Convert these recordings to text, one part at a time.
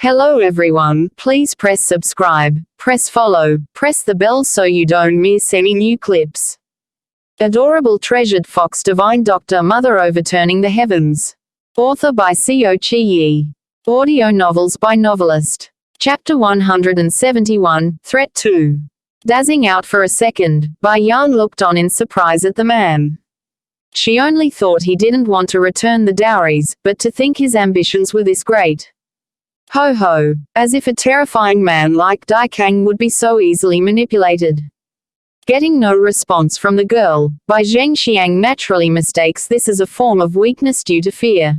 Hello everyone, please press subscribe, press follow, press the bell so you don't miss any new clips. Adorable treasured fox divine doctor mother overturning the heavens. Author by Co. Chi Yi. Audio novels by Novelist. Chapter 171, Threat 2. Dazzing out for a second, Bai Yan looked on in surprise at the man. She only thought he didn't want to return the dowries, but to think his ambitions were this great. Ho ho, as if a terrifying man like Dai Kang would be so easily manipulated. Getting no response from the girl, Bai Zhengxiang naturally mistakes this as a form of weakness due to fear.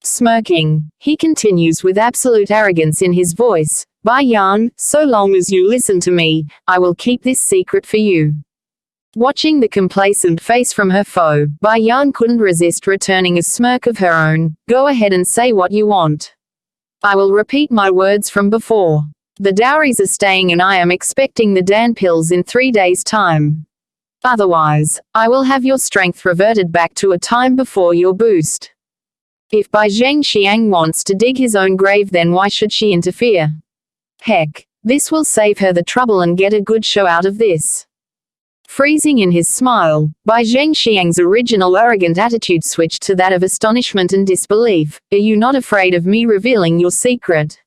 Smirking, he continues with absolute arrogance in his voice, Bai Yan, so long as you listen to me, I will keep this secret for you. Watching the complacent face from her foe, Bai Yan couldn't resist returning a smirk of her own. Go ahead and say what you want. I will repeat my words from before. The dowries are staying and I am expecting the Dan pills in 3 days' time. Otherwise, I will have your strength reverted back to a time before your boost. If Bai Zhengxiang wants to dig his own grave, then why should she interfere? Heck, this will save her the trouble and get a good show out of this. Freezing in his smile, Bai Zhengxiang's original arrogant attitude switched to that of astonishment and disbelief. Are you not afraid of me revealing your secret?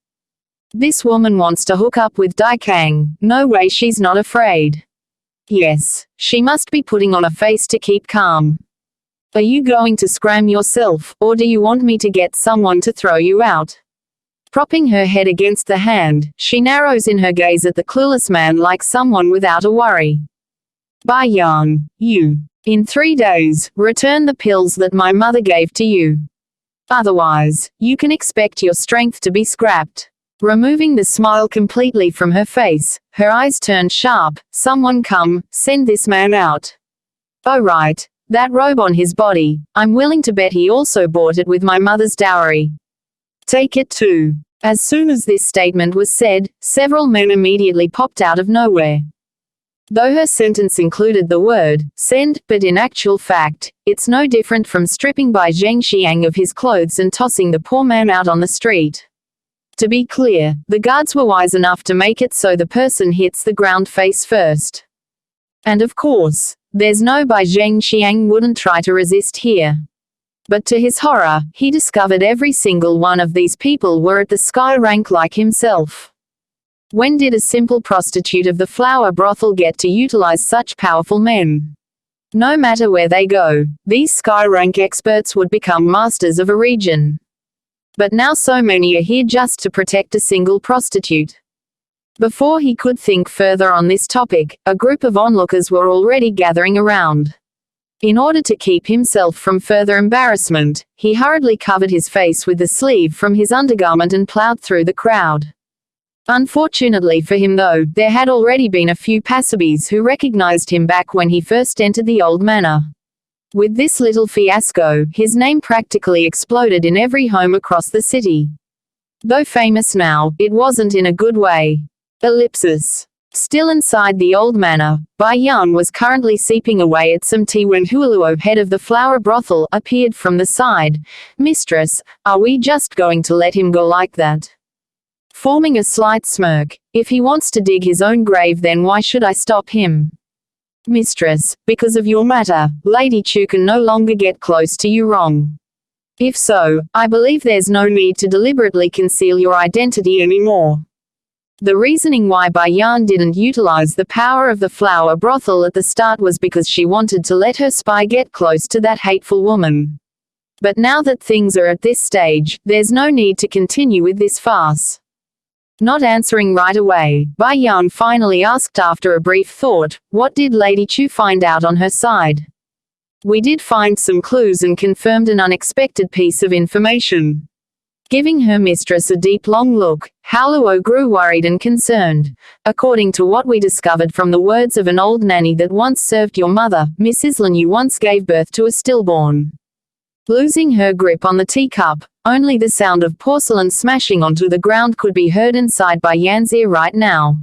This woman wants to hook up with Dai Kang. No way, she's not afraid. Yes, she must be putting on a face to keep calm. Are you going to scram yourself, or do you want me to get someone to throw you out? Propping her head against the hand, she narrows in her gaze at the clueless man like someone without a worry. Bai Yan, you, in 3 days, return the pills that my mother gave to you. Otherwise, you can expect your strength to be scrapped. Removing the smile completely from her face, her eyes turned sharp. Someone come, send this man out. Oh right, that robe on his body, I'm willing to bet he also bought it with my mother's dowry. Take it too. As soon as this statement was said, several men immediately popped out of nowhere. Though her sentence included the word, send, but in actual fact, it's no different from stripping Bai Zhengxiang of his clothes and tossing the poor man out on the street. To be clear, the guards were wise enough to make it so the person hits the ground face first. And of course, there's no Bai Zhengxiang wouldn't try to resist here. But to his horror, he discovered every single one of these people were at the sky rank like himself. When did a simple prostitute of the flower brothel get to utilize such powerful men? No matter where they go, these sky rank experts would become masters of a region. But now so many are here just to protect a single prostitute. Before he could think further on this topic, a group of onlookers were already gathering around. In order to keep himself from further embarrassment, he hurriedly covered his face with the sleeve from his undergarment and plowed through the crowd. Unfortunately for him though, there had already been a few passerbys who recognized him back when he first entered the old manor. With this little fiasco, his name practically exploded in every home across the city. Though famous now, it wasn't in a good way. Ellipsis. Still inside the old manor, Bai Yan was currently seeping away at some tea when Huoluo, head of the flower brothel, appeared from the side. Mistress, are we just going to let him go like that? Forming a slight smirk, if he wants to dig his own grave, then why should I stop him? Mistress, because of your matter, Lady Chu can no longer get close to you. Wrong. If so, I believe there's no need to deliberately conceal your identity anymore. The reasoning why Bai Yan didn't utilize the power of the flower brothel at the start was because she wanted to let her spy get close to that hateful woman. But now that things are at this stage, there's no need to continue with this farce. Not answering right away, Bai Yan finally asked after a brief thought, what did Lady Chu find out on her side? We did find some clues and confirmed an unexpected piece of information. Giving her mistress a deep long look, Huoluo grew worried and concerned. According to what we discovered from the words of an old nanny that once served your mother, Mrs. Lin, you once gave birth to a stillborn. Losing her grip on the teacup, only the sound of porcelain smashing onto the ground could be heard inside Bai Yan's ear right now.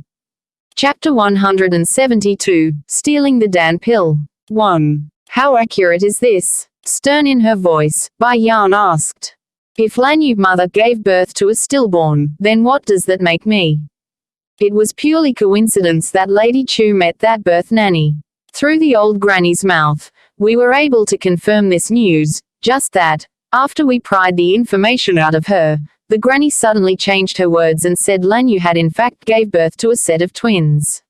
Chapter 172, Stealing the Dan Pill. 1. How accurate is this? Stern in her voice, Bai Yan asked. If Lanyu's mother gave birth to a stillborn, then what does that make me? It was purely coincidence that Lady Chu met that birth nanny. Through the old granny's mouth, we were able to confirm this news, just that, after we pried the information out of her, the granny suddenly changed her words and said Lanyu had in fact gave birth to a set of twins.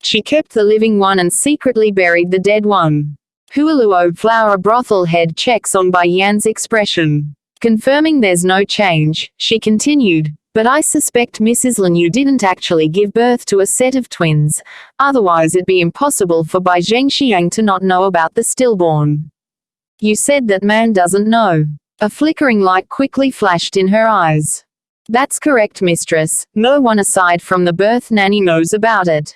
She kept the living one and secretly buried the dead one. Hualuo flower brothel head checks on Bai Yan's expression. Confirming there's no change, she continued, but I suspect Mrs. Lanyu didn't actually give birth to a set of twins, otherwise it'd be impossible for Bai Zhengxiang to not know about the stillborn. You said that man doesn't know. A flickering light quickly flashed in her eyes. That's correct, mistress. No one aside from the birth nanny knows about it.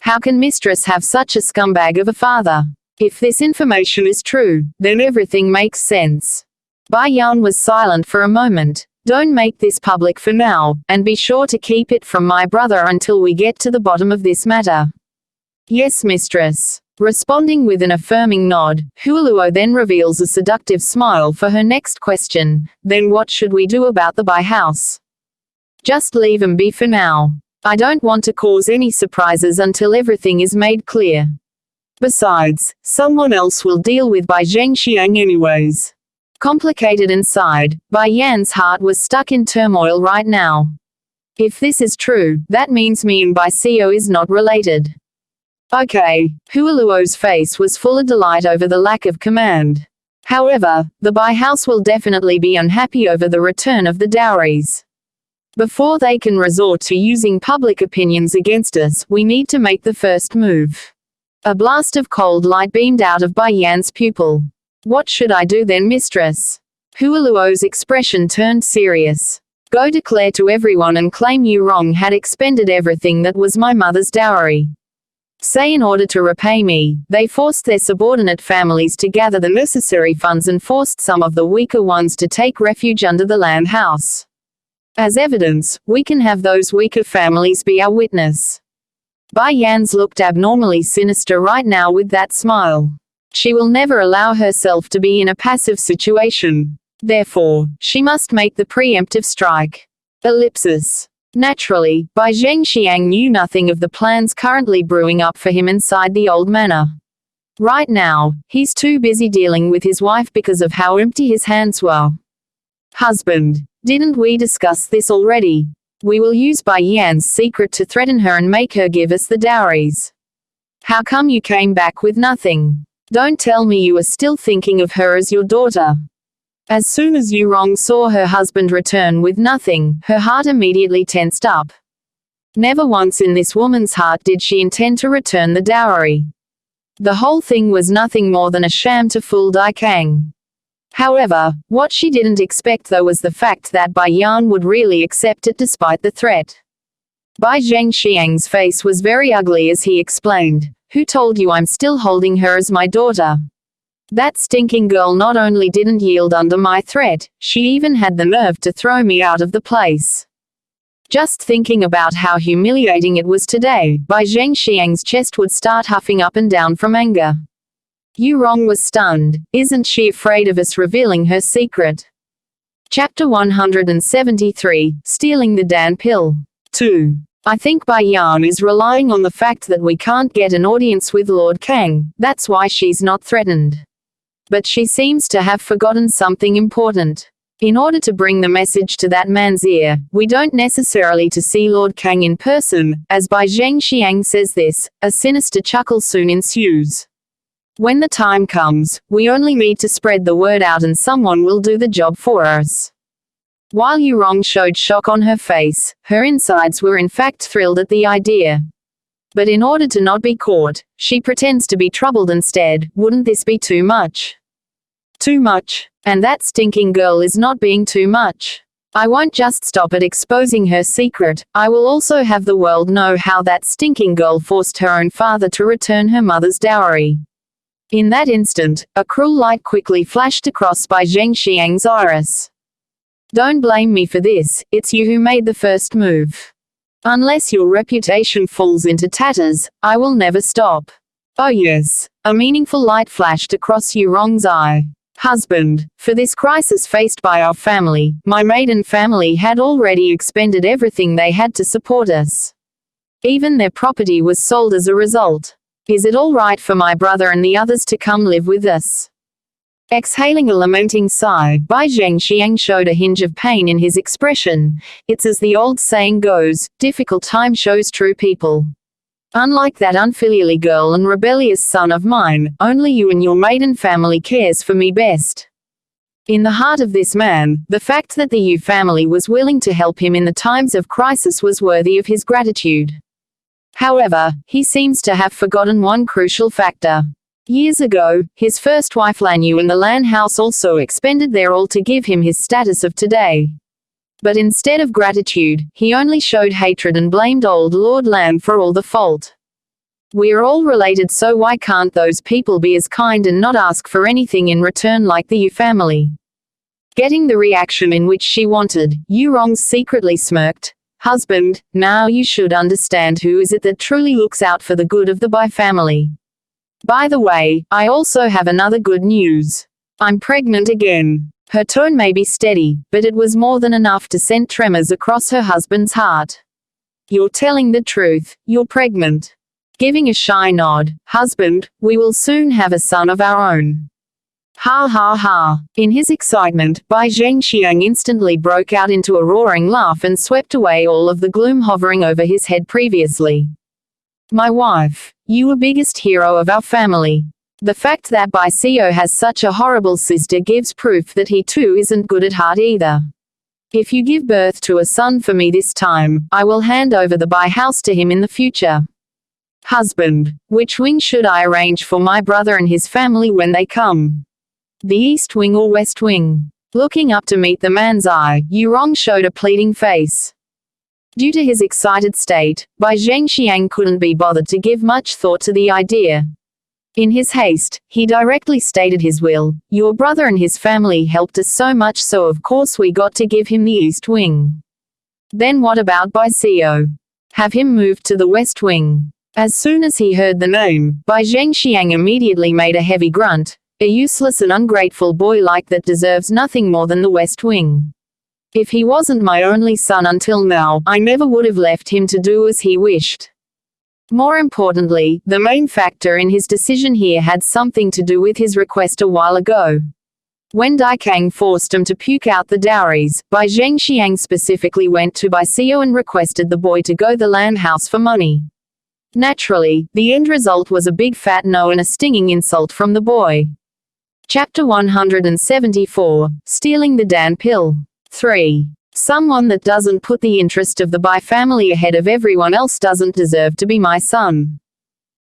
How can mistress have such a scumbag of a father? If this information is true, then everything makes sense. Bai Yan was silent for a moment. Don't make this public for now, and be sure to keep it from my brother until we get to the bottom of this matter. Yes, mistress. Responding with an affirming nod, Hualuo then reveals a seductive smile for her next question. Then what should we do about the Bai house? Just leave 'em be for now. I don't want to cause any surprises until everything is made clear. Besides, someone else will deal with Bai Zhengxiang anyways. Complicated inside, Bai Yan's heart was stuck in turmoil right now. If this is true, that means me and Bai Xiao is not related. Okay, Hualuo's face was full of delight over the lack of command. However, the Bai house will definitely be unhappy over the return of the dowries. Before they can resort to using public opinions against us, we need to make the first move. A blast of cold light beamed out of Bai Yan's pupil. What should I do then, mistress? Hualuo's expression turned serious. Go declare to everyone and claim Yu Rong had expended everything that was my mother's dowry. Say in order to repay me, they forced their subordinate families to gather the necessary funds and forced some of the weaker ones to take refuge under the land house. As evidence, we can have those weaker families be our witness. Bai Yan's looked abnormally sinister right now with that smile. She will never allow herself to be in a passive situation. Therefore, she must make the preemptive strike. Ellipsis. Naturally, Bai Zhengxiang knew nothing of the plans currently brewing up for him inside the old manor. Right now, he's too busy dealing with his wife because of how empty his hands were. Husband, didn't we discuss this already? We will use Bai Yan's secret to threaten her and make her give us the dowries. How come you came back with nothing? Don't tell me you are still thinking of her as your daughter. As soon as Yu Rong saw her husband return with nothing, her heart immediately tensed up. Never once in this woman's heart did she intend to return the dowry. The whole thing was nothing more than a sham to fool Dai Kang. However, what she didn't expect though was the fact that Bai Yan would really accept it despite the threat. Bai Zhengxiang's face was very ugly as he explained, "Who told you I'm still holding her as my daughter? That stinking girl not only didn't yield under my threat, she even had the nerve to throw me out of the place." Just thinking about how humiliating it was today, Bai Zhengxiang's chest would start huffing up and down from anger. Yu Rong was stunned. Isn't she afraid of us revealing her secret? Chapter 173, Stealing the Dan Pill. 2. I think Bai Yan is relying on the fact that we can't get an audience with Lord Kang, that's why she's not threatened. But she seems to have forgotten something important. In order to bring the message to that man's ear, we don't necessarily to see Lord Kang in person. As Bai Zhengxiang says this, a sinister chuckle soon ensues. When the time comes, we only need to spread the word out and someone will do the job for us. While Yu Rong showed shock on her face, her insides were in fact thrilled at the idea. But in order to not be caught, she pretends to be troubled instead. Wouldn't this be too much? Too much. And that stinking girl is not being too much. I won't just stop at exposing her secret, I will also have the world know how that stinking girl forced her own father to return her mother's dowry. In that instant, a cruel light quickly flashed across Bai Zhengxiang's iris. Don't blame me for this, it's you who made the first move. Unless your reputation falls into tatters, I will never stop. Oh yes. A meaningful light flashed across Yu Rong's eye. Husband, for this crisis faced by our family, my maiden family had already expended everything they had to support us. Even their property was sold as a result. Is it all right for my brother and the others to come live with us? Exhaling a lamenting sigh, Bai Zhengxiang showed a hinge of pain in his expression. It's as the old saying goes, difficult time shows true people. Unlike that unfilially girl and rebellious son of mine, only you and your maiden family cares for me best. In the heart of this man, the fact that the Yu family was willing to help him in the times of crisis was worthy of his gratitude. However, he seems to have forgotten one crucial factor. Years ago, his first wife Lan Yu and the Lan house also expended their all to give him his status of today. But instead of gratitude, he only showed hatred and blamed old Lord Lan for all the fault. We're all related, so why can't those people be as kind and not ask for anything in return like the Yu family? Getting the reaction in which she wanted, Yu Rong secretly smirked. Husband, now you should understand who is it that truly looks out for the good of the Bai family. By the way, I also have another good news. I'm pregnant again. Her tone may be steady, but it was more than enough to send tremors across her husband's heart. You're telling the truth, you're pregnant. Giving a shy nod, husband, we will soon have a son of our own. Ha ha ha. In his excitement, Bai Zhengxiang instantly broke out into a roaring laugh and swept away all of the gloom hovering over his head previously. My wife, you are biggest hero of our family. The fact that Bai Xiao has such a horrible sister gives proof that he too isn't good at heart either. If you give birth to a son for me this time, I will hand over the Bai house to him in the future. Husband, which wing should I arrange for my brother and his family when they come? The east wing or west wing? Looking up to meet the man's eye, Yu Rong showed a pleading face. Due to his excited state, Bai Zhengxiang couldn't be bothered to give much thought to the idea. In his haste, he directly stated his will. Your brother and his family helped us so much, so of course we got to give him the east wing. Then what about Bai Xiao? Have him moved to the west wing. As soon as he heard the name, Bai Zhengxiang immediately made a heavy grunt. A useless and ungrateful boy like that deserves nothing more than the west wing. If he wasn't my only son until now, I never would have left him to do as he wished. More importantly, the main factor in his decision here had something to do with his request a while ago. When Daikang forced him to puke out the dowries, Bai Zhengxiang specifically went to Bai Xiao and requested the boy to go the land house for money. Naturally, the end result was a big fat no and a stinging insult from the boy. Chapter 174, Stealing the Dan Pill. 3. Someone that doesn't put the interest of the Bai family ahead of everyone else doesn't deserve to be my son.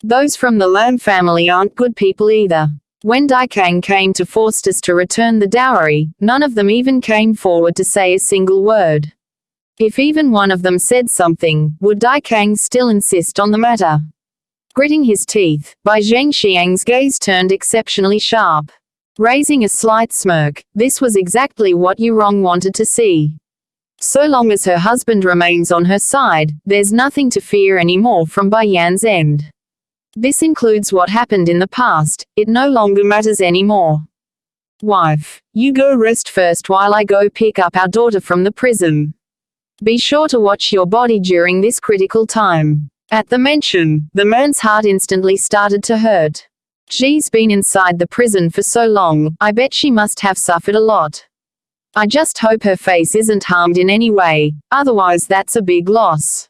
Those from the Lan family aren't good people either. When Daikang came to force us to return the dowry, none of them even came forward to say a single word. If even one of them said something, would Daikang still insist on the matter? Gritting his teeth, Bai Zhengxiang's gaze turned exceptionally sharp. Raising a slight smirk, this was exactly what Yu Rong wanted to see. So long as her husband remains on her side, there's nothing to fear anymore from Bai Yan's end. This includes what happened in the past, it no longer matters anymore. Wife, you go rest first while I go pick up our daughter from the prison. Be sure to watch your body during this critical time. At the mention, the man's heart instantly started to hurt. She's been inside the prison for so long, I bet she must have suffered a lot. I just hope her face isn't harmed in any way, otherwise that's a big loss.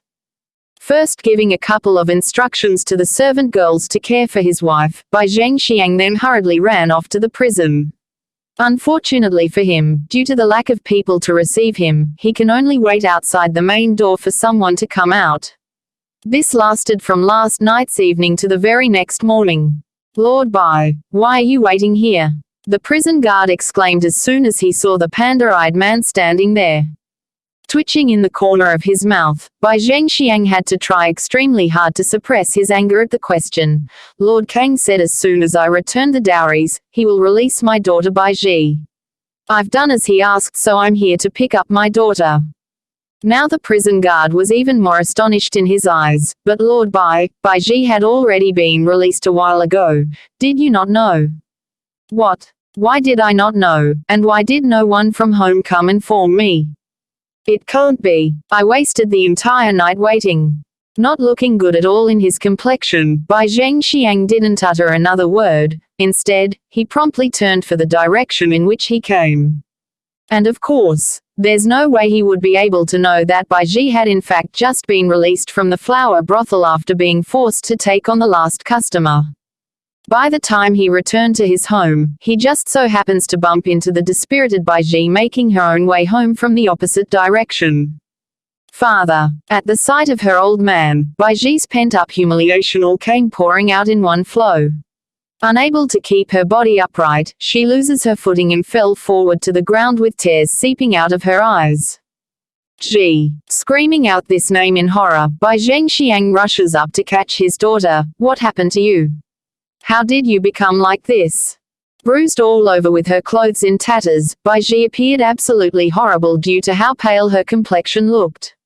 First giving a couple of instructions to the servant girls to care for his wife, Bai Zhengxiang then hurriedly ran off to the prison. Unfortunately for him, due to the lack of people to receive him, he can only wait outside the main door for someone to come out. This lasted from last night's evening to the very next morning. Lord Bai, why are you waiting here? The prison guard exclaimed as soon as he saw the panda-eyed man standing there. Twitching in the corner of his mouth, Bai Zhengxiang had to try extremely hard to suppress his anger at the question. Lord Kang said as soon as I return the dowries, he will release my daughter Bai Ji. I've done as he asked, so I'm here to pick up my daughter. Now the prison guard was even more astonished in his eyes. But Lord Bai Ji had already been released a while ago. Did you not know? What? Why did I not know, and why did no one from home come inform me? It can't be. I wasted the entire night waiting. Not looking good at all in his complexion, Bai Zhengxiang didn't utter another word. Instead, he promptly turned for the direction in which he came. And of course, there's no way he would be able to know that Bai Zhi had in fact just been released from the flower brothel after being forced to take on the last customer. By the time he returned to his home, he just so happens to bump into the dispirited Bai Zhi making her own way home from the opposite direction. Father. At the sight of her old man, Bai Zhi's pent-up humiliation all came pouring out in one flow. Unable to keep her body upright, she loses her footing and fell forward to the ground with tears seeping out of her eyes. Zhi. Screaming out this name in horror, Bai Zhengxiang rushes up to catch his daughter. What happened to you? How did you become like this? Bruised all over with her clothes in tatters, Bai Zhi appeared absolutely horrible due to how pale her complexion looked.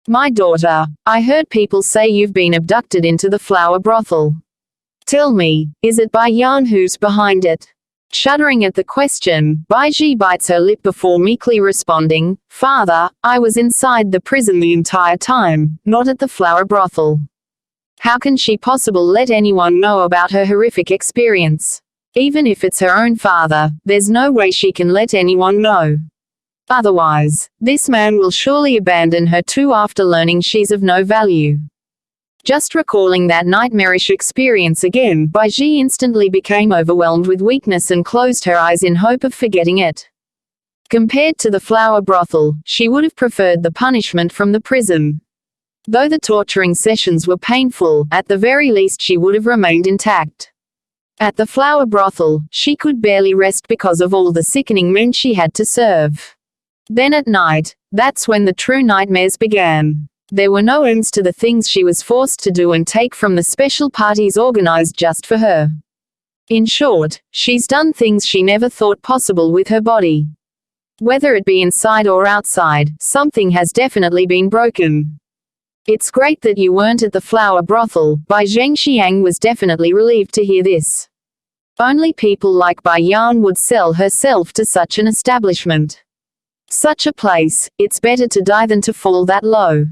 My daughter, I heard people say you've been abducted into the flower brothel. Tell me, is it Bai Yan who's behind it? Shuddering at the question, Bai Zhi bites her lip before meekly responding, Father, I was inside the prison the entire time, not at the flower brothel. How can she possibly let anyone know about her horrific experience? Even if it's her own father, there's no way she can let anyone know. Otherwise, this man will surely abandon her too after learning she's of no value. Just recalling that nightmarish experience again, Bai Zhi instantly became overwhelmed with weakness and closed her eyes in hope of forgetting it. Compared to the flower brothel, she would have preferred the punishment from the prison. Though the torturing sessions were painful, at the very least she would have remained intact. At the flower brothel, she could barely rest because of all the sickening men she had to serve. Then at night, that's when the true nightmares began. There were no ends to the things she was forced to do and take from the special parties organized just for her. In short, she's done things she never thought possible with her body. Whether it be inside or outside, something has definitely been broken. It's great that you weren't at the flower brothel. Bai Zhengxiang was definitely relieved to hear this. Only people like Bai Yan would sell herself to such an establishment. Such a place, it's better to die than to fall that low.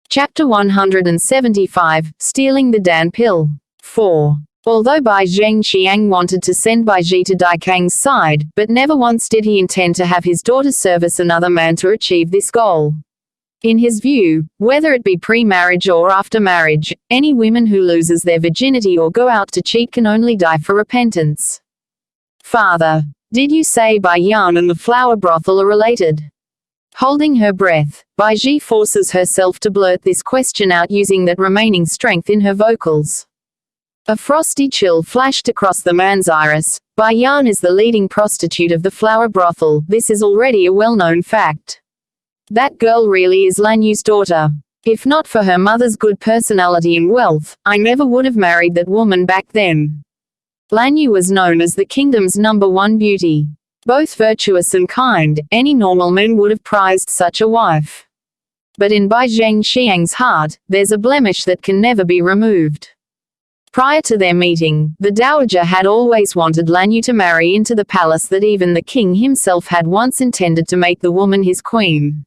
Chapter 175, Stealing the Dan Pill. 4. Although Bai Zhengxiang wanted to send Bai Zhi to Dai Kang's side, but never once did he intend to have his daughter service another man to achieve this goal. In his view, whether it be pre-marriage or after marriage, any woman who loses their virginity or go out to cheat can only die for repentance. Father. Did you say Bai Yan and the flower brothel are related? Holding her breath, Bai Zhi forces herself to blurt this question out using that remaining strength in her vocals. A frosty chill flashed across the man's iris. Bai Yan is the leading prostitute of the flower brothel. This is already a well-known fact. That girl really is Lan Yu's daughter. If not for her mother's good personality and wealth, I never would have married that woman back then. Lan Yu was known as the kingdom's #1 beauty. Both virtuous and kind, any normal man would have prized such a wife. But in Bai Zhengxiang's heart, there's a blemish that can never be removed. Prior to their meeting, the dowager had always wanted Lan Yu to marry into the palace that even the king himself had once intended to make the woman his queen.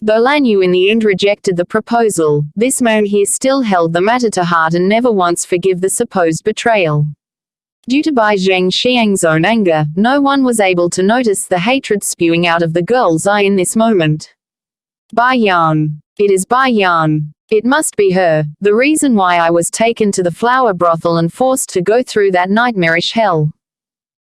Though Lan Yu in the end rejected the proposal, this man here still held the matter to heart and never once forgave the supposed betrayal. Due to Bai Zhengxiang's own anger, no one was able to notice the hatred spewing out of the girl's eye in this moment. Bai Yan. It is Bai Yan. It must be her, the reason why I was taken to the flower brothel and forced to go through that nightmarish hell.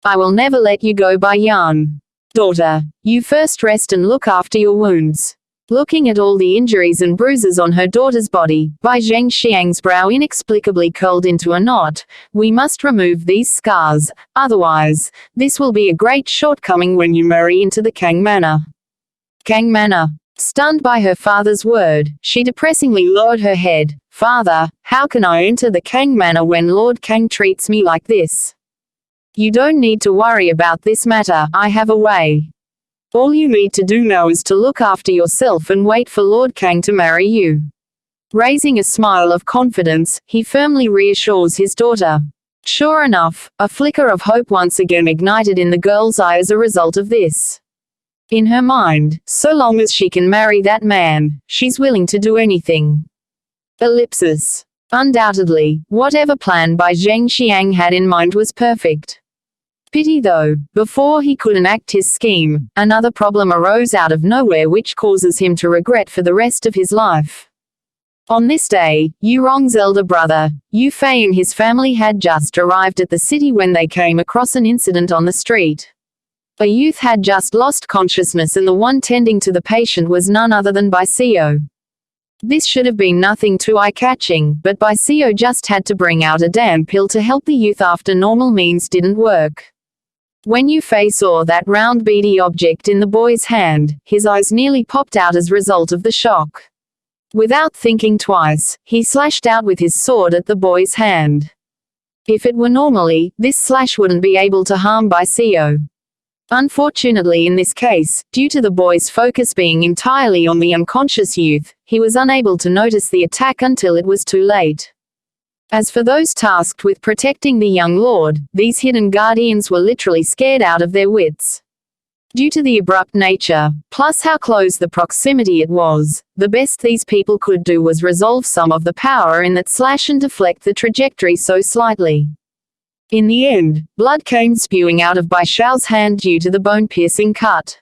I will never let you go, Bai Yan. Daughter, you first rest and look after your wounds. Looking at all the injuries and bruises on her daughter's body, Bai Zhengxiang's brow inexplicably curled into a knot. We must remove these scars, otherwise, this will be a great shortcoming when you marry into the Kang manor. Kang manor. Stunned by her father's word, she depressingly lowered her head. Father, how can I enter the Kang manor when Lord Kang treats me like this? You don't need to worry about this matter, I have a way. All you need to do now is to look after yourself and wait for Lord Kang to marry you. Raising a smile of confidence, he firmly reassures his daughter. Sure enough, a flicker of hope once again ignited in the girl's eye as a result of this. In her mind, so long as she can marry that man, she's willing to do anything. Ellipsis. Undoubtedly, whatever plan Bai Zhengxiang had in mind was perfect. Pity though, before he could enact his scheme, another problem arose out of nowhere which causes him to regret for the rest of his life. On this day, Yu Rong's elder brother, Yu Fei, and his family had just arrived at the city when they came across an incident on the street. A youth had just lost consciousness and the one tending to the patient was none other than Bai Xiao. This should have been nothing too eye-catching, but Bai Xiao just had to bring out a damn pill to help the youth after normal means didn't work. When Yu Fei saw that round beady object in the boy's hand, his eyes nearly popped out as a result of the shock. Without thinking twice, he slashed out with his sword at the boy's hand. If it were normally, this slash wouldn't be able to harm Bai Xiao. Unfortunately in this case, due to the boy's focus being entirely on the unconscious youth, he was unable to notice the attack until it was too late. As for those tasked with protecting the young lord, these hidden guardians were literally scared out of their wits. Due to the abrupt nature, plus how close the proximity it was, the best these people could do was resolve some of the power in that slash and deflect the trajectory so slightly. In the end, blood came spewing out of Bai Xiao's hand due to the bone-piercing cut.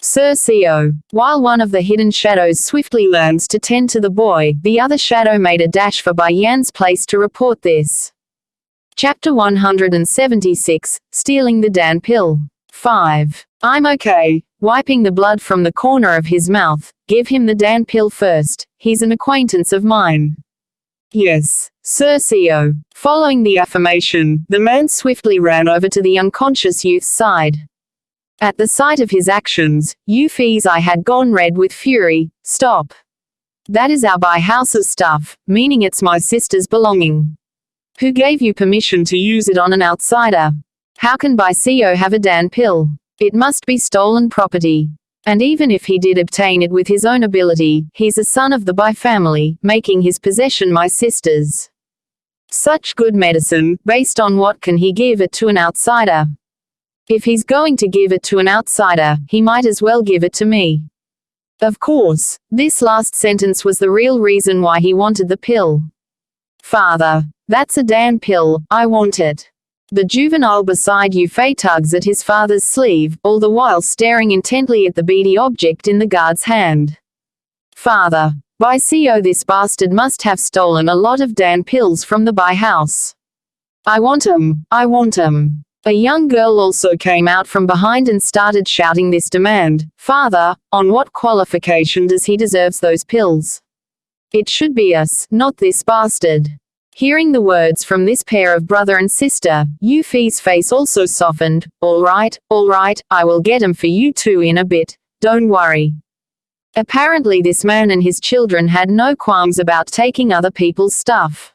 Sir Xiao. While one of the hidden shadows swiftly learns to tend to the boy, the other shadow made a dash for Bai Yan's place to report this. Chapter 176, Stealing the Dan Pill. 5. I'm okay. Wiping the blood from the corner of his mouth, give him the Dan Pill first, he's an acquaintance of mine. Yes, Sir Xiao. Following the affirmation, the man swiftly ran over to the unconscious youth's side. At the sight of his actions, Yu Fei's eye had gone red with fury. Stop. That is our Bai house's stuff, meaning it's my sister's belonging. Who gave you permission to use it on an outsider? How can Bai Xiao have a Dan Pill? It must be stolen property. And even if he did obtain it with his own ability, he's a son of the Bai family, making his possession my sister's. Such good medicine, based on what can he give it to an outsider? If he's going to give it to an outsider, he might as well give it to me. Of course, this last sentence was the real reason why he wanted the pill. Father, that's a Dan Pill, I want it. The juvenile beside Yu Fei tugs at his father's sleeve, all the while staring intently at the beady object in the guard's hand. Father, Bai Xiao, this bastard must have stolen a lot of Dan Pills from the Bai house. I want 'em, I want 'em. A young girl also came out from behind and started shouting this demand. Father, on what qualification does he deserve those pills? It should be us, not this bastard. Hearing the words from this pair of brother and sister, Yu Fei's face also softened. All right, I will get 'em for you two in a bit, don't worry. Apparently this man and his children had no qualms about taking other people's stuff.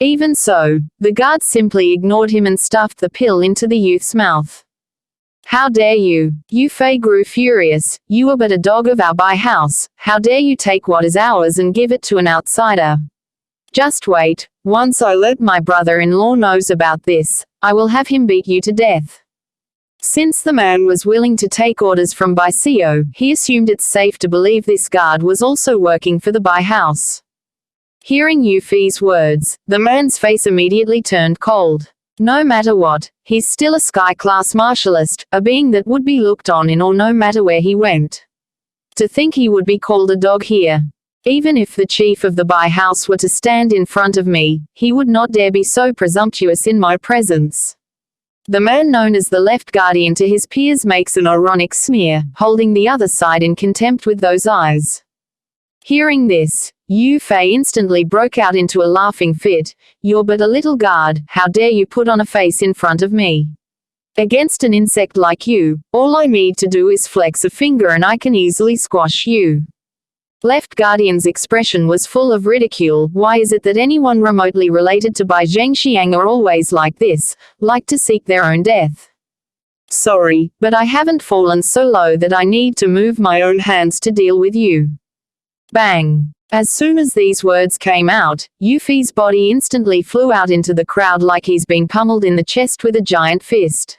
Even so, the guard simply ignored him and stuffed the pill into the youth's mouth. How dare you? Yu Fei grew furious. You are but a dog of our Bai house, how dare you take what is ours and give it to an outsider? Just wait, once I let my brother-in-law knows about this, I will have him beat you to death. Since the man was willing to take orders from Bai Xiao, he assumed it's safe to believe this guard was also working for the Bai house. Hearing Yu Fei's words, the man's face immediately turned cold. No matter what, he's still a sky-class martialist, a being that would be looked on in awe no matter where he went. To think he would be called a dog here. Even if the chief of the Bai house were to stand in front of me, he would not dare be so presumptuous in my presence. The man known as the left guardian to his peers makes an ironic sneer, holding the other side in contempt with those eyes. Hearing this, Yu Fei instantly broke out into a laughing fit. You're but a little guard, how dare you put on a face in front of me? Against an insect like you, all I need to do is flex a finger and I can easily squash you. Left Guardian's expression was full of ridicule. Why is it that anyone remotely related to Bai Zhengxiang are always like this, like to seek their own death? Sorry, but I haven't fallen so low that I need to move my own hands to deal with you. Bang! As soon as these words came out, Yufi's body instantly flew out into the crowd like he's been pummeled in the chest with a giant fist.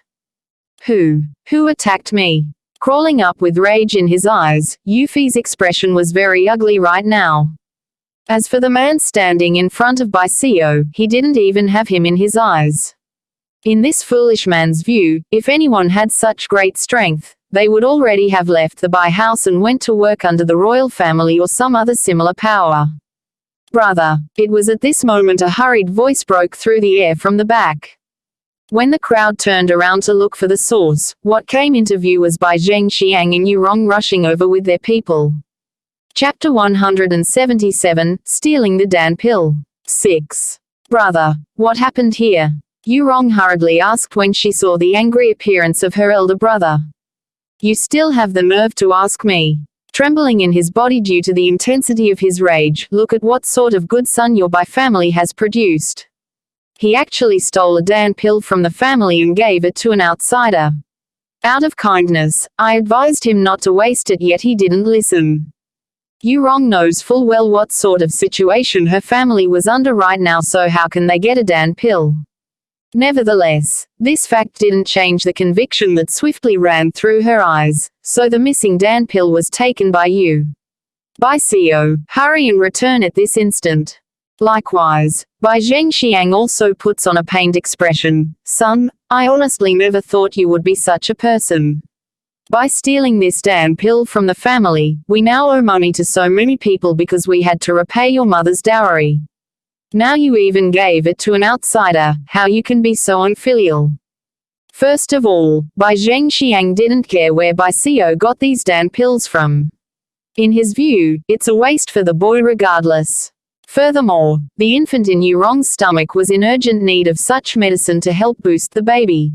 Who attacked me? Crawling up with rage in his eyes, Yufi's expression was very ugly right now. As for the man standing in front of Baisio, he didn't even have him in his eyes. In this foolish man's view, if anyone had such great strength, they would already have left the Bai house and went to work under the royal family or some other similar power. Brother, it was at this moment a hurried voice broke through the air from the back. When the crowd turned around to look for the source, what came into view was Bai Zhengxiang and Yurong rushing over with their people. Chapter 177, Stealing the Dan Pill. 6. Brother, what happened here? Yurong hurriedly asked when she saw the angry appearance of her elder brother. You still have the nerve to ask me? Trembling in his body due to the intensity of his rage, look at what sort of good son your Bai family has produced. He actually stole a Dan pill from the family and gave it to an outsider. Out of kindness, I advised him not to waste it, yet he didn't listen. Yurong knows full well what sort of situation her family was under right now, so how can they get a Dan pill? Nevertheless, this fact didn't change the conviction that swiftly ran through her eyes, so the missing Dan pill was taken by you. Baisio, hurry and return at this instant. Likewise, Bai Zhengxiang also puts on a pained expression. Son, I honestly never thought you would be such a person. By stealing this Dan pill from the family, we now owe money to so many people because we had to repay your mother's dowry. Now you even gave it to an outsider. How you can be so unfilial? First of all, Bai Zhengxiang didn't care where Baisio got these Dan pills from. In his view, it's a waste for the boy regardless. Furthermore, the infant in Yurong's stomach was in urgent need of such medicine to help boost the baby.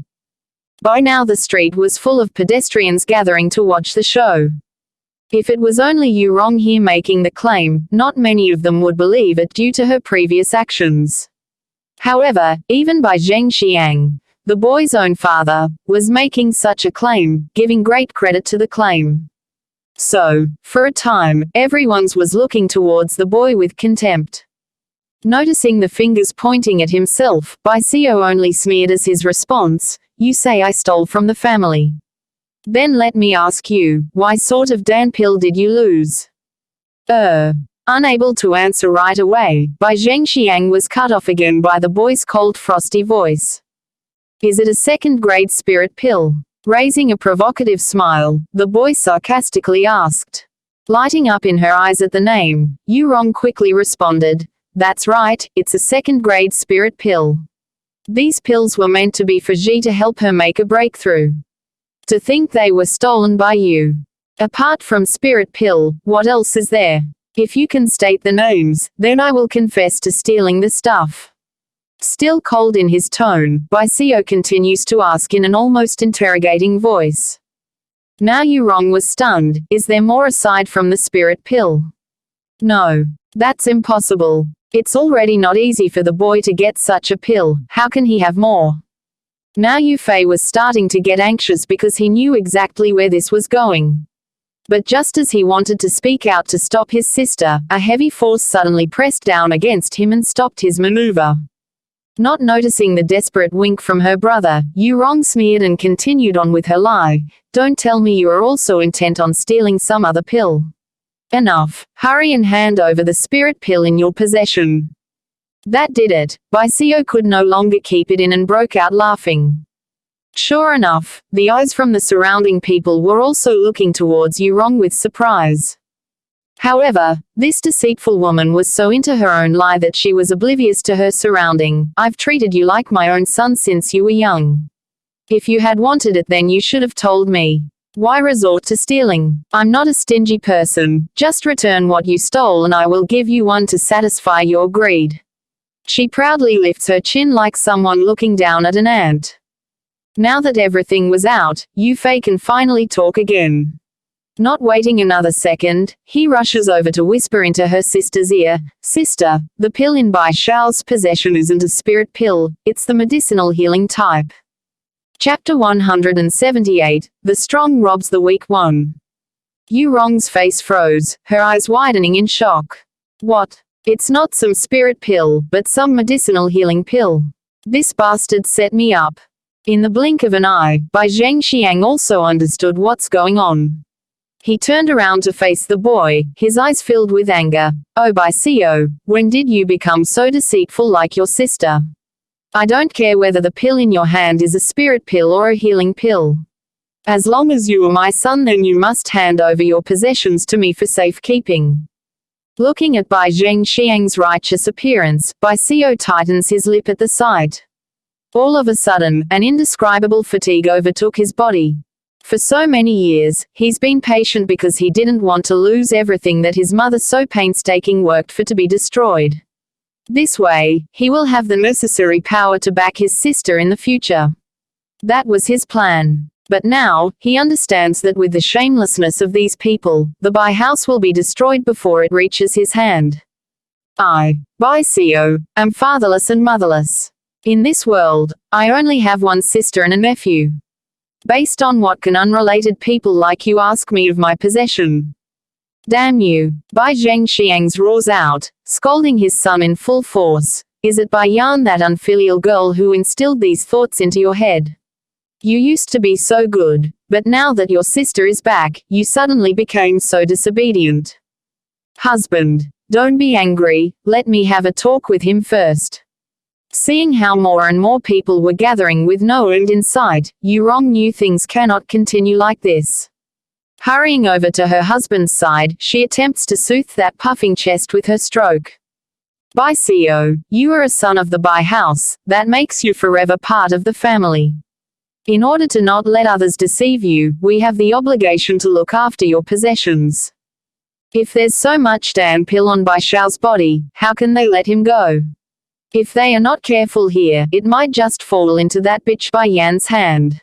By now the street was full of pedestrians gathering to watch the show. If it was only Yurong here making the claim, not many of them would believe it due to her previous actions. However, even Bai Zhengxiang, the boy's own father, was making such a claim, giving great credit to the claim. So, for a time, everyone was looking towards the boy with contempt. Noticing the fingers pointing at himself, Baisio only sneered as his response, "You say I stole from the family. Then let me ask you, why sort of Dan pill did you lose?" Unable to answer right away, Bai Zhengxiang was cut off again by the boy's cold frosty voice. "Is it a second-grade spirit pill?" Raising a provocative smile, the boy sarcastically asked. Lighting up in her eyes at the name, Yurong quickly responded, "That's right, it's a second-grade spirit pill. These pills were meant to be for Ji to help her make a breakthrough. To think they were stolen by you. Apart from spirit pill, what else is there? If you can state the names, then I will confess to stealing the stuff." Still cold in his tone, Baisio continues to ask in an almost interrogating voice. Now Yurong was stunned. Is there more aside from the spirit pill? No. That's impossible. It's already not easy for the boy to get such a pill, how can he have more? Now Yufei was starting to get anxious because he knew exactly where this was going. But just as he wanted to speak out to stop his sister, a heavy force suddenly pressed down against him and stopped his maneuver. Not noticing the desperate wink from her brother, Yurong sneered and continued on with her lie. "Don't tell me you are also intent on stealing some other pill. Enough. Hurry and hand over the spirit pill in your possession." That did it. Baisio could no longer keep it in and broke out laughing. Sure enough, the eyes from the surrounding people were also looking towards Yurong with surprise. However, this deceitful woman was so into her own lie that she was oblivious to her surrounding. "I've treated you like my own son since you were young. If you had wanted it, then you should have told me. Why resort to stealing? I'm not a stingy person. Just return what you stole and I will give you one to satisfy your greed." She proudly lifts her chin like someone looking down at an ant. Now that everything was out, Yufei can finally talk again. Not waiting another second, he rushes over to whisper into her sister's ear, "Sister, the pill in Bai Shao's possession isn't a spirit pill, it's the medicinal healing type." Chapter 178, The Strong Robs the Weak One. Yurong's face froze, her eyes widening in shock. What? It's not some spirit pill, but some medicinal healing pill. This bastard set me up. In the blink of an eye, Bai Zhengxiang also understood what's going on. He turned around to face the boy, his eyes filled with anger. Oh Bai Xiao, when did you become so deceitful like your sister? I don't care whether the pill in your hand is a spirit pill or a healing pill. As long as you are my son, then you must hand over your possessions to me for safekeeping. Looking at Bai Zhengxiang's righteous appearance, Bai Xiao tightens his lip at the sight. All of a sudden, an indescribable fatigue overtook his body. For so many years, he's been patient because he didn't want to lose everything that his mother so painstakingly worked for to be destroyed. This way, he will have the necessary power to back his sister in the future. That was his plan. But now, he understands that with the shamelessness of these people, the Bai house will be destroyed before it reaches his hand. I, Bai Xiao, am fatherless and motherless. In this world, I only have one sister and a nephew. Based on what can unrelated people like you ask me of my possession? Damn you, Bai Zhengxiang roars out, scolding his son in full force. Is it Bai Yan, that unfilial girl who instilled these thoughts into your head? You used to be so good, but now that your sister is back, you suddenly became so disobedient. Husband, don't be angry, let me have a talk with him first. Seeing how more and more people were gathering with no end in sight, Yurong knew things cannot continue like this. Hurrying over to her husband's side, she attempts to soothe that puffing chest with her stroke. Bai Xiao, you are a son of the Bai house, that makes you forever part of the family. In order to not let others deceive you, we have the obligation to look after your possessions. If there's so much damn pill on Bai Xiao's body, how can they let him go? If they are not careful here, it might just fall into that bitch Bai Yan's hand.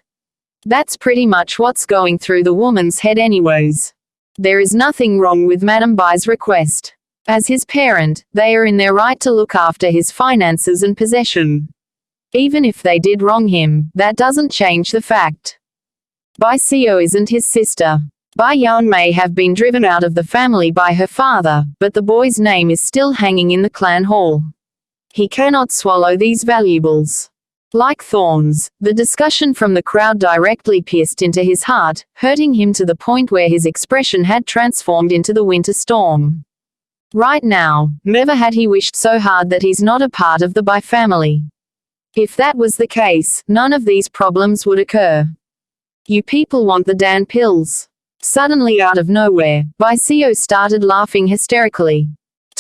That's pretty much what's going through the woman's head anyways. There is nothing wrong with Madame Bai's request. As his parent, they are in their right to look after his finances and possession. Even if they did wrong him, that doesn't change the fact. Bai Xiao isn't his sister. Bai Yan may have been driven out of the family by her father, but the boy's name is still hanging in the clan hall. He cannot swallow these valuables. Like thorns, the discussion from the crowd directly pierced into his heart, hurting him to the point where his expression had transformed into the winter storm. Right now, never had he wished so hard that he's not a part of the Bai family. If that was the case, none of these problems would occur. You people want the damn pills. Suddenly out of nowhere, Bai Xiao started laughing hysterically.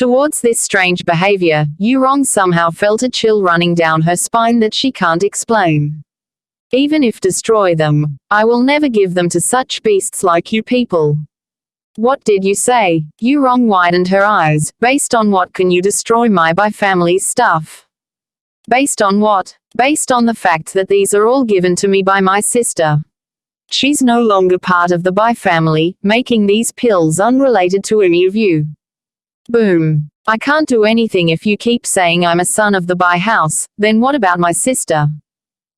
Towards this strange behavior, Yurong somehow felt a chill running down her spine that she can't explain. Even if destroy them, I will never give them to such beasts like you people. What did you say? Yurong widened her eyes. Based on what can you destroy my Bai family's stuff? Based on what? Based on the fact that these are all given to me by my sister. She's no longer part of the Bai family, making these pills unrelated to any of you. Boom. I can't do anything if you keep saying I'm a son of the Bai house, then what about my sister?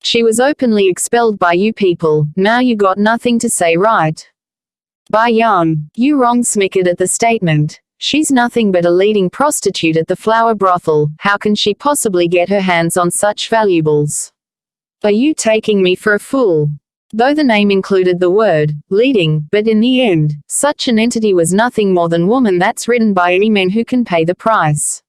She was openly expelled by you people, now you got nothing to say, right? Bai Yan, Yurong snickered at the statement. She's nothing but a leading prostitute at the flower brothel, how can she possibly get her hands on such valuables? Are you taking me for a fool? Though the name included the word, leading, but in the end, such an entity was nothing more than woman that's ridden by any men who can pay the price.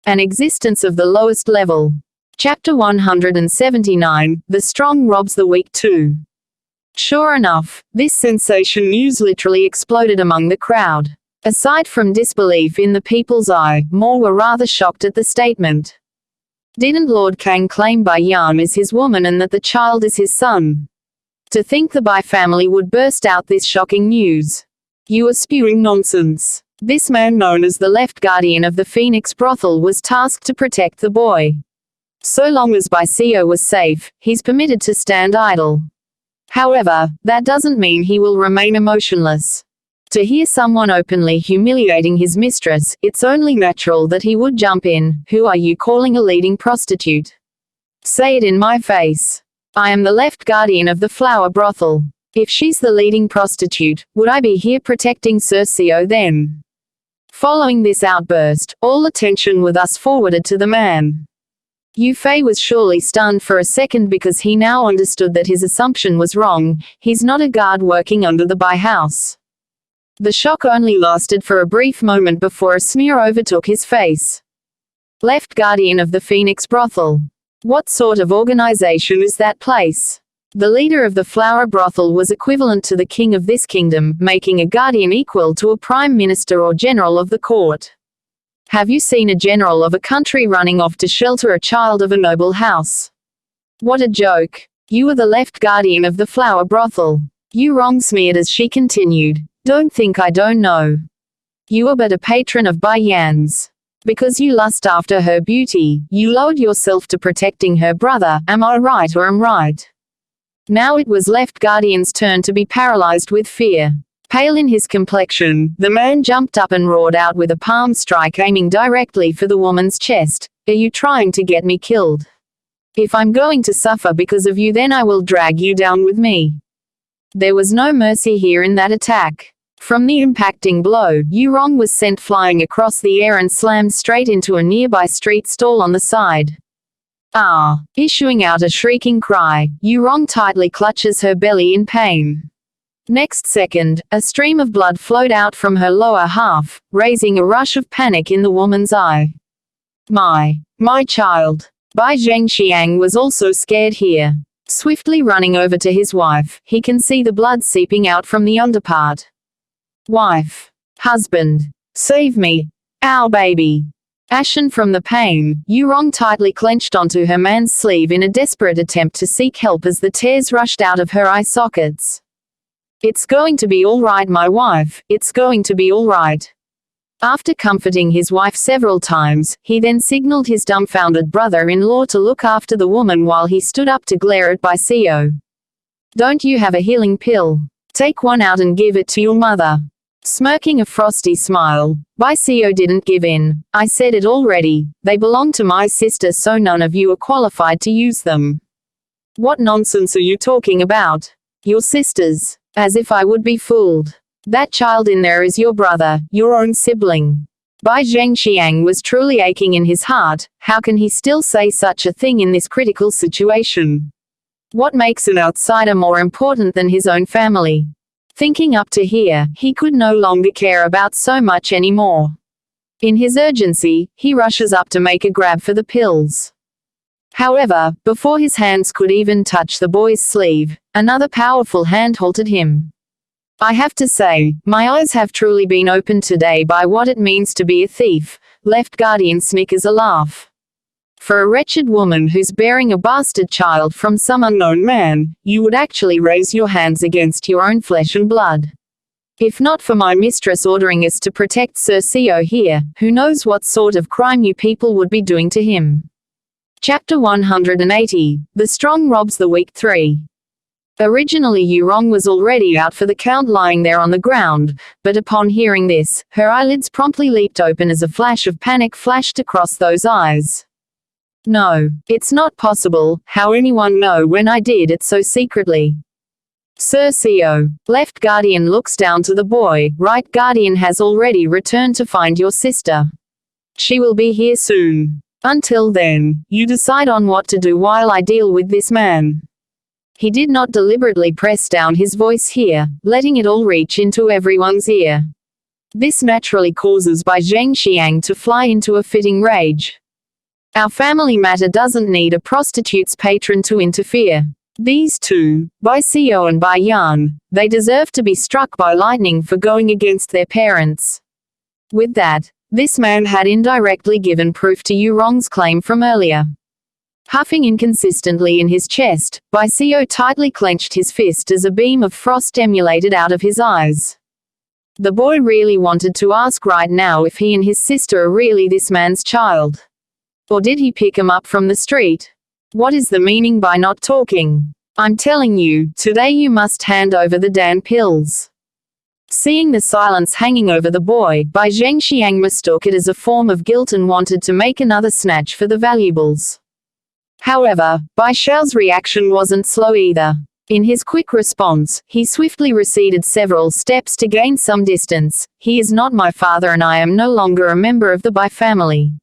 An existence of the lowest level. Chapter 179, The Strong Robs the Weak too. Sure enough, this sensation news literally exploded among the crowd. Aside from disbelief in the people's eye, more were rather shocked at the statement. Didn't Lord Kang claim Bai Yan is his woman and that the child is his son? To think the Bai family would burst out this shocking news. You are spewing nonsense. This man known as the left guardian of the Phoenix brothel was tasked to protect the boy. So long as Bai Xiao was safe, he's permitted to stand idle. However, that doesn't mean he will remain emotionless. To hear someone openly humiliating his mistress, it's only natural that he would jump in. Who are you calling a leading prostitute? Say it in my face. I am the left guardian of the flower brothel. If she's the leading prostitute, would I be here protecting Sir Xiao then? Following this outburst, all attention was thus forwarded to the man. Yu Fei was surely stunned for a second because he now understood that his assumption was wrong. He's not a guard working under the Bai house. The shock only lasted for a brief moment before a sneer overtook his face. Left guardian of the Phoenix brothel. What sort of organization is that place? The leader of the flower brothel was equivalent to the king of this kingdom, making a guardian equal to a prime minister or general of the court. Have you seen a general of a country running off to shelter a child of a noble house? What a joke. You are the left guardian of the flower brothel. Yu Rong sneered as she continued. Don't think I don't know. You are but a patron of Bai Yan's. Because you lust after her beauty, you lowered yourself to protecting her brother. Am I right or am right? Now it was left guardian's turn to be paralyzed with fear. Pale in his complexion, the man jumped up and roared out with a palm strike aiming directly for the woman's chest. Are you trying to get me killed? If I'm going to suffer because of you, then I will drag you down with me. There was no mercy here in that attack. From the impacting blow, Yu Rong was sent flying across the air and slammed straight into a nearby street stall on the side. Ah! Issuing out a shrieking cry, Yu Rong tightly clutches her belly in pain. Next second, a stream of blood flowed out from her lower half, raising a rush of panic in the woman's eye. My child. Bai Zhengxiang was also scared here. Swiftly running over to his wife, he can see the blood seeping out from the underpart. Wife. Husband. Save me. Our baby. Ashen from the pain, Yu Rong tightly clenched onto her man's sleeve in a desperate attempt to seek help as the tears rushed out of her eye sockets. It's going to be all right, my wife, it's going to be all right. After comforting his wife several times, he then signaled his dumbfounded brother-in-law to look after the woman while he stood up to glare at Bai Xiao. Don't you have a healing pill? Take one out and give it to your mother. Smirking a frosty smile, Bai Xiao didn't give in. I said it already, they belong to my sister, so none of you are qualified to use them. What nonsense are you talking about? Your sisters. As if I would be fooled. That child in there is your brother, your own sibling. Bai Zhengxiang was truly aching in his heart. How can he still say such a thing in this critical situation? What makes an outsider more important than his own family? Thinking up to here, he could no longer care about so much anymore. In his urgency, he rushes up to make a grab for the pills. However, before his hands could even touch the boy's sleeve, another powerful hand halted him. I have to say, my eyes have truly been opened today by what it means to be a thief. Left guardian snickers a laugh. For a wretched woman who's bearing a bastard child from some unknown man, you would actually raise your hands against your own flesh and blood. If not for my mistress ordering us to protect Sir Xiao here, who knows what sort of crime you people would be doing to him. Chapter 180, The Strong Robs the Weak 3. Originally Yu Rong was already out for the count lying there on the ground, but upon hearing this, her eyelids promptly leaped open as a flash of panic flashed across those eyes. No, it's not possible. How anyone know when I did it so secretly? Sir Xiao. Left guardian looks down to the boy. Right guardian has already returned to find your sister. She will be here soon. Until then, you decide on what to do while I deal with this man. He did not deliberately press down his voice here, letting it all reach into everyone's ear. This naturally causes Bai Zhengxiang to fly into a fitting rage. Our family matter doesn't need a prostitute's patron to interfere. These two, Bai Xiao and Bai Yan, they deserve to be struck by lightning for going against their parents. With that, this man had indirectly given proof to Yu Rong's claim from earlier. Huffing inconsistently in his chest, Bai Xiao tightly clenched his fist as a beam of frost emulated out of his eyes. The boy really wanted to ask right now if he and his sister are really this man's child. Or did he pick him up from the street? What is the meaning by not talking? I'm telling you, today you must hand over the damn pills. Seeing the silence hanging over the boy, Bai Zhengxiang mistook it as a form of guilt and wanted to make another snatch for the valuables. However, Bai Xiao's reaction wasn't slow either. In his quick response, he swiftly receded several steps to gain some distance. He is not my father and I am no longer a member of the Bai family.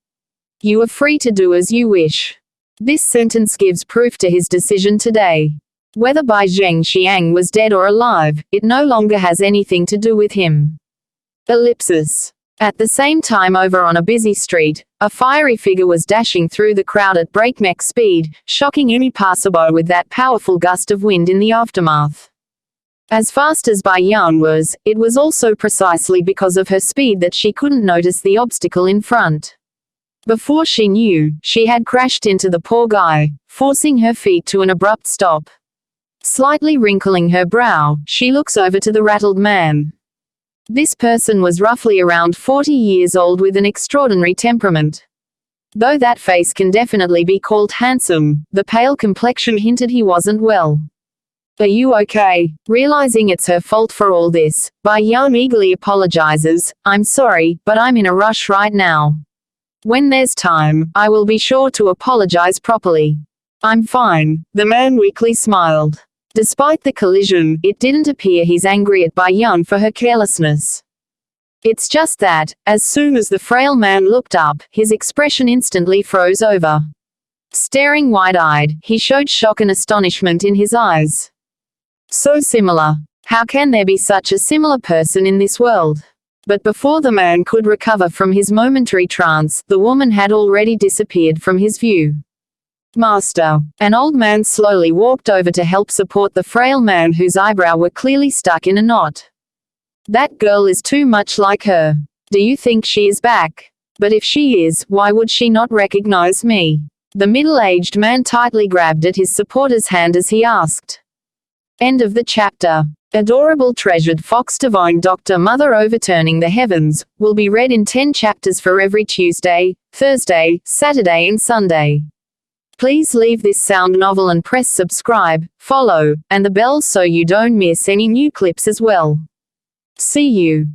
You are free to do as you wish. This sentence gives proof to his decision today. Whether Bai Zhengxiang was dead or alive, it no longer has anything to do with him. Ellipsis. At the same time, over on a busy street, a fiery figure was dashing through the crowd at breakneck speed, shocking any passerby with that powerful gust of wind in the aftermath. As fast as Bai Yan was, it was also precisely because of her speed that she couldn't notice the obstacle in front. Before she knew, she had crashed into the poor guy, forcing her feet to an abrupt stop. Slightly wrinkling her brow, she looks over to the rattled man. This person was roughly around 40 years old with an extraordinary temperament. Though that face can definitely be called handsome, the pale complexion hinted he wasn't well. Are you okay? Realizing it's her fault for all this, Bai Yan eagerly apologizes. I'm sorry, but I'm in a rush right now. When there's time, I will be sure to apologize properly. I'm fine, the man weakly smiled. Despite the collision, it didn't appear he's angry at Bai Yan for her carelessness. It's just that, as soon as the frail man looked up, his expression instantly froze over. Staring wide-eyed, he showed shock and astonishment in his eyes. So similar. How can there be such a similar person in this world? But before the man could recover from his momentary trance, the woman had already disappeared from his view. Master. An old man slowly walked over to help support the frail man whose eyebrows were clearly stuck in a knot. That girl is too much like her. Do you think she is back? But if she is, why would she not recognize me? The middle-aged man tightly grabbed at his supporter's hand as he asked. End of the chapter. Adorable treasured fox divine doctor mother overturning the heavens, will be read in 10 chapters for every Tuesday, Thursday, Saturday and Sunday. Please leave this sound novel and press subscribe, follow, and the bell so you don't miss any new clips as well. See you.